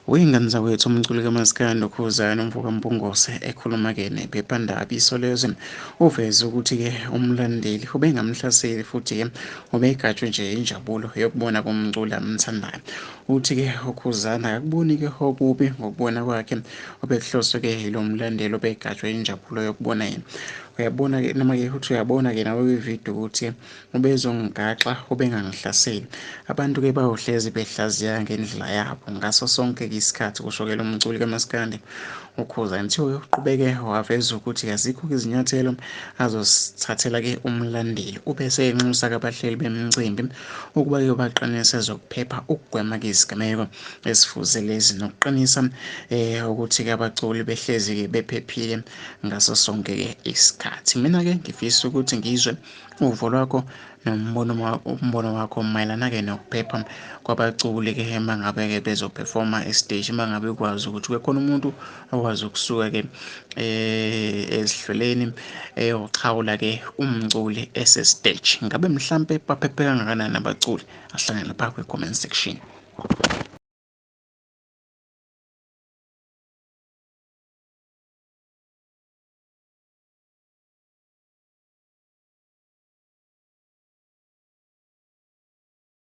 Wey'ngane zakwethu umculi kaMaskandi uKhuzani umvuka Mpungose ekhuluma-ke nephephandaba Isolezwe uveze ukuthi-ke umlandeli ubengamhlaseli futhi-ke ubegajwe nje injabulo yokubona kumculi amthandayo. Uthi-ke uKhuzani akakuboni-ke okubi ngokubona kwakhe obekuhloswe-ke yilo mlandeli obegajwe injabulo yokubona yena. Uyabona-ke noma-ke uthi uyabona-ke nawe kwividiyo ukuthi ubezongigaxa ubengangihlaseli. Abantu-ke bayohlezi behlaziya ngendlela yabo ngaso sonke-ke isikhathi, kusho-ke lo mculi kaMaskandi uKhuzani. Kuthiwa uyoqhubeke waveza ukuthi azikho-ke izinyathelo azosithathela-ke umlandeli. Ubese enxusa-ke abahleli bemcimbi ukuba-ke baqinise ezokuphepha ukugwema-ke izigameko ezifuze lezi nokuqinisa ukuthi-ke abaculi behlezi-ke bephephile ngaso sonke-ke isikhathi. Mina-ke ngifisa ukuthi ngizwe uvo lwakho umbono wakho mayelana-ke nokuphepha kwabaculi-ke uma ngabe-ke bezophefoma estage, uma ngabe ukwazi ukuthi kukhona umuntu okwazi ukusuka-ke ezihlweleni eyoxhawula-ke umculi esestage. Ngabe mhlampe baphephe kangakanani abaculi? Asihlangane lapha kwi-comment section.